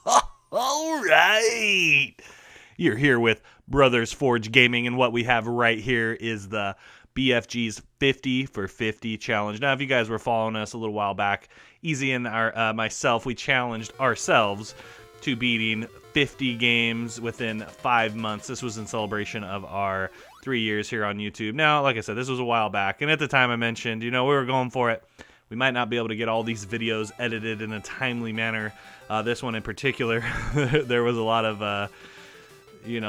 All right. You're here with Brothers Forge Gaming, and what we have right here is the BFG's 50 for 50 challenge. Now, if you guys were following us a little while back, Easy and myself, we challenged ourselves to beating 50 games within 5 months. This was in celebration of our 3 years here on YouTube. Now, like I said, this was a while back, and at the time I mentioned, we were going for it. We might not be able to get all these videos edited in a timely manner. This one in particular, there was a lot of,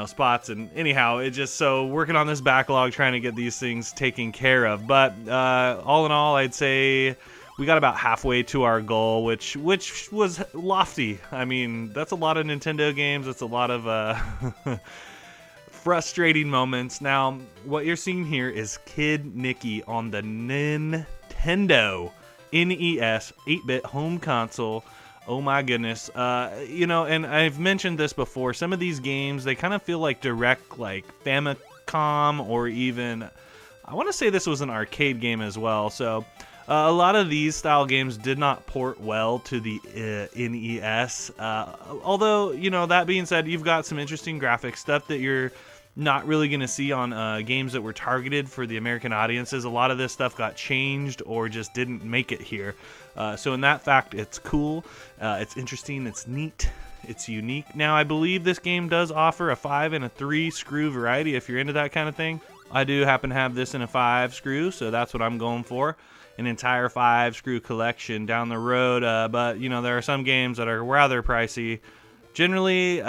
spots. And anyhow, it just so working on this backlog, trying to get these things taken care of. But all in all, I'd say we got about halfway to our goal, which was lofty. I mean, that's a lot of Nintendo games. That's a lot of frustrating moments. Now, what you're seeing here is Kid Niki on the Nintendo NES 8-bit home console. Oh my goodness. And I've mentioned this before. Some of these games, they kind of feel like direct, like Famicom, or even, I want to say this was an arcade game as well. So a lot of these style games did not port well to the NES. Although, that being said, you've got some interesting graphics, stuff that you're not really going to see on games that were targeted for the American audiences. A lot of this stuff got changed or just didn't make it here. So in that fact, it's cool, it's interesting, it's neat, it's unique. Now, I believe this game does offer a 5 and a 3 screw variety if you're into that kind of thing. I do happen to have this in a 5 screw, so that's what I'm going for. An entire 5 screw collection down the road, but there are some games that are rather pricey. Generally,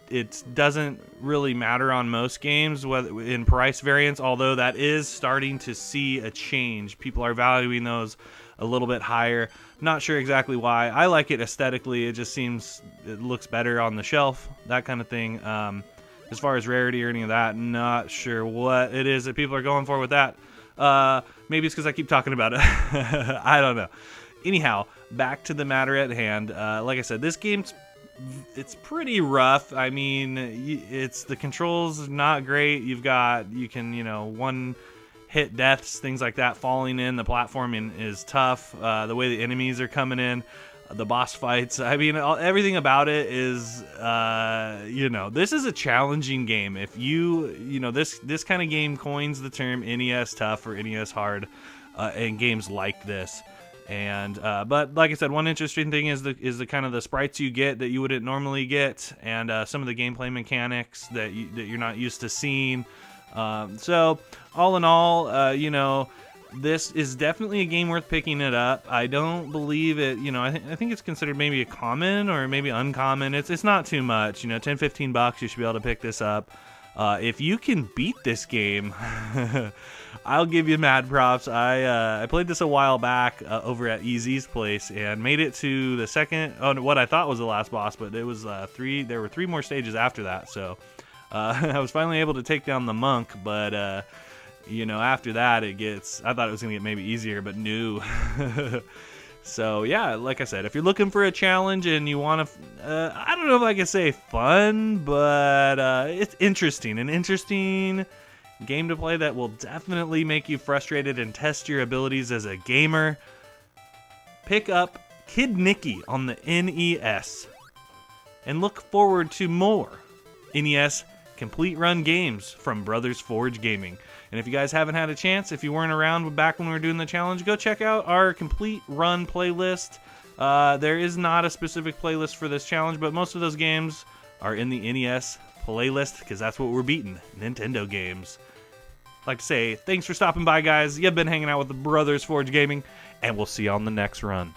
it doesn't really matter on most games whether in price variance, although that is starting to see a change. People are valuing those a little bit higher. Not sure exactly why. I like it aesthetically. It just seems it looks better on the shelf, that kind of thing. As far as rarity or any of that, not sure what it is that people are going for with that. Maybe it's because I keep talking about it. I don't know. Anyhow, back to the matter at hand. Like I said, this game's it's pretty rough. I mean, the controls not great. You can one hit deaths, things like that, falling in. The platforming is tough. The way the enemies are coming in, the boss fights. I mean, everything about it is, this is a challenging game. If this kind of game coins the term NES tough or NES hard, in games like this. And but like I said, one interesting thing is the kind of the sprites you get that you wouldn't normally get, and some of the gameplay mechanics that you're not used to seeing. So all in all, this is definitely a game worth picking it up. I don't believe it. I think it's considered maybe a common or maybe uncommon. It's not too much. $10-15 you should be able to pick this up. If you can beat this game, I'll give you mad props. I played this a while back over at Easy's place and made it to the second, what I thought was the last boss, but it was there were 3 more stages after that. So I was finally able to take down the monk, but after that I thought it was going to get maybe easier, but no. So yeah, like I said, if you're looking for a challenge and you want to, I don't know if I can say fun, but it's interesting. An interesting game to play that will definitely make you frustrated and test your abilities as a gamer. Pick up Kid Niki on the NES and look forward to more NES complete run games from Brothers Forge Gaming. And if you guys haven't had a chance, if you weren't around back when we were doing the challenge, go check out our complete run playlist. There is not a specific playlist for this challenge, but most of those games are in the NES playlist because that's what we're beating, Nintendo games. Like to say, thanks for stopping by, guys. You've been hanging out with the Brothers Forge Gaming, and we'll see you on the next run.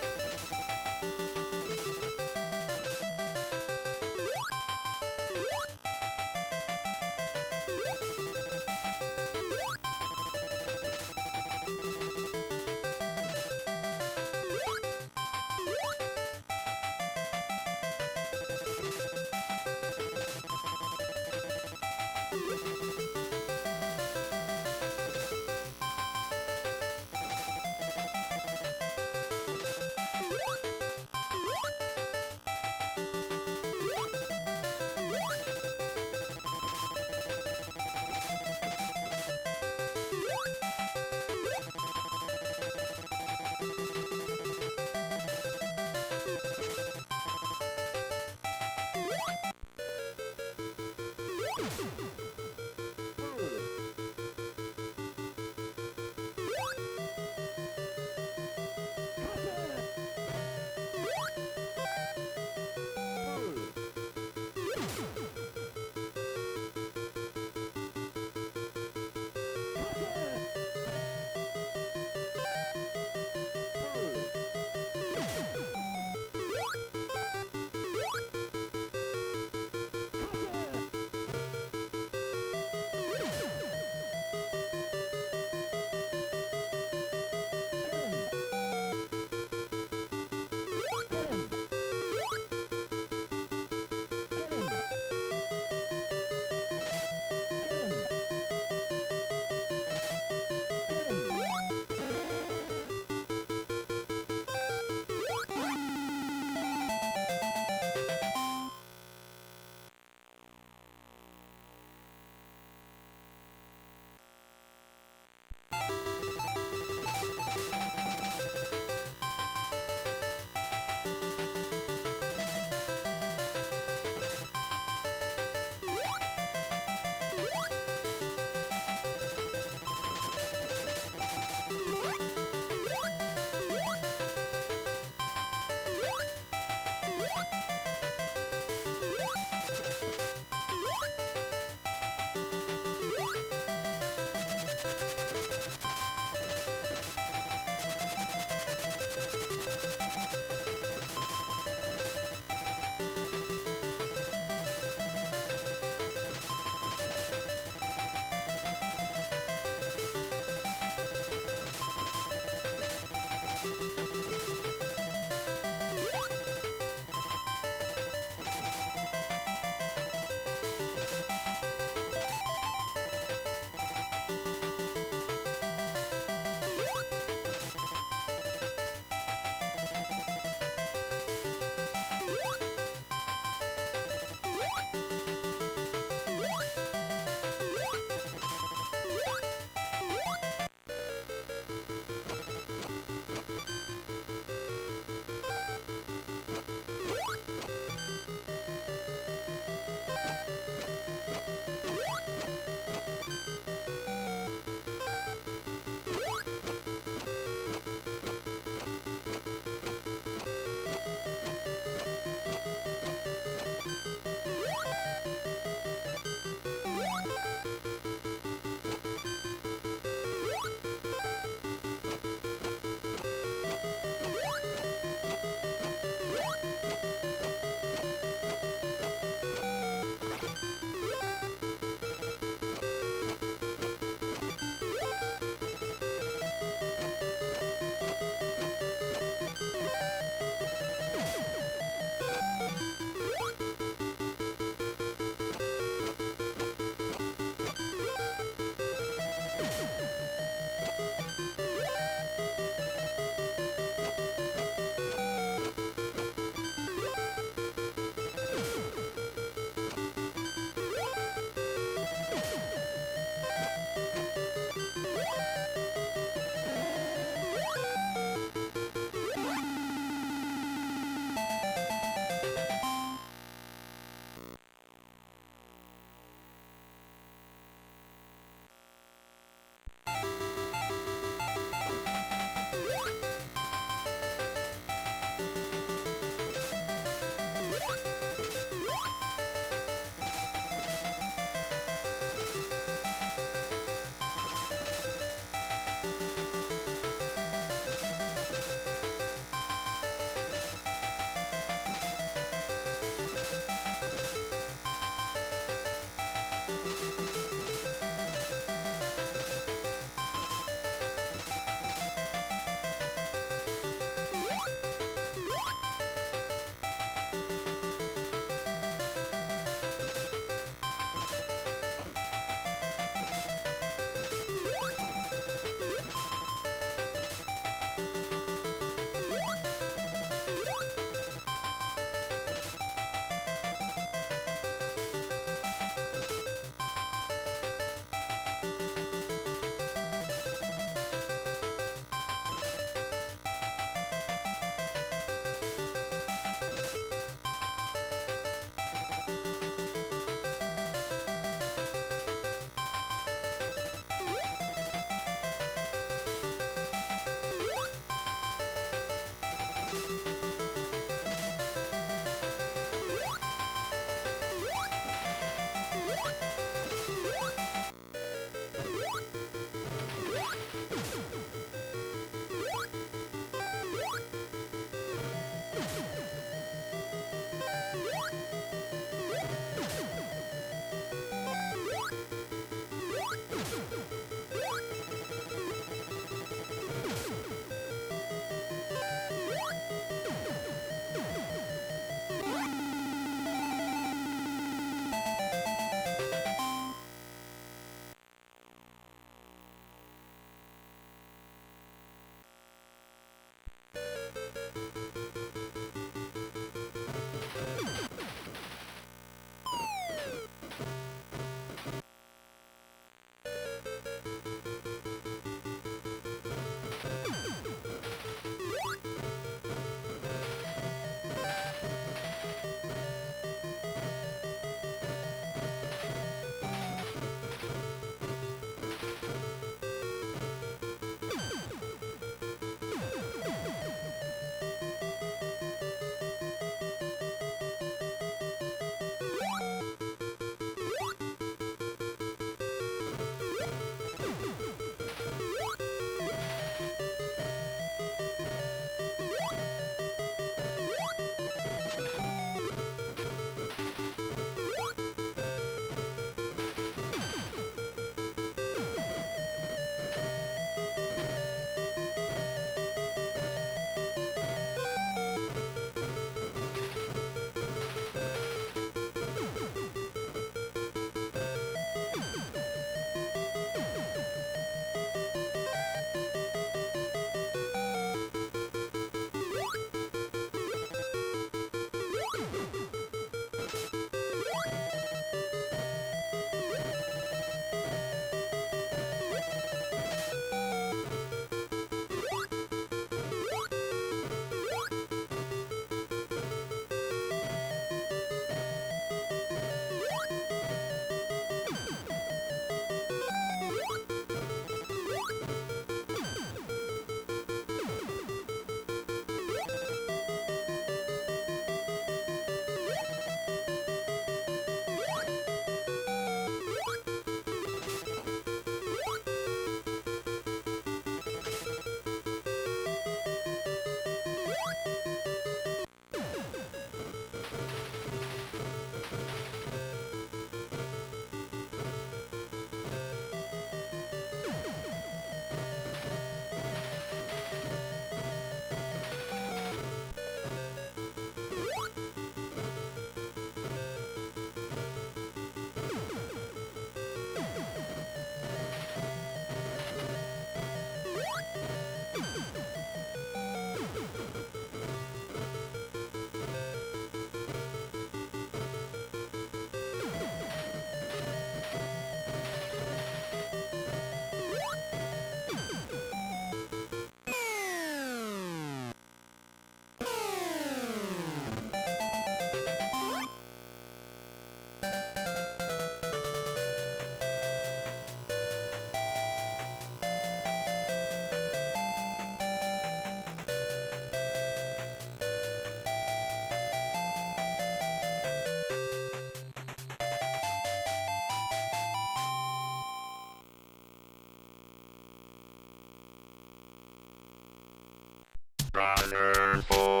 Brothers Forge.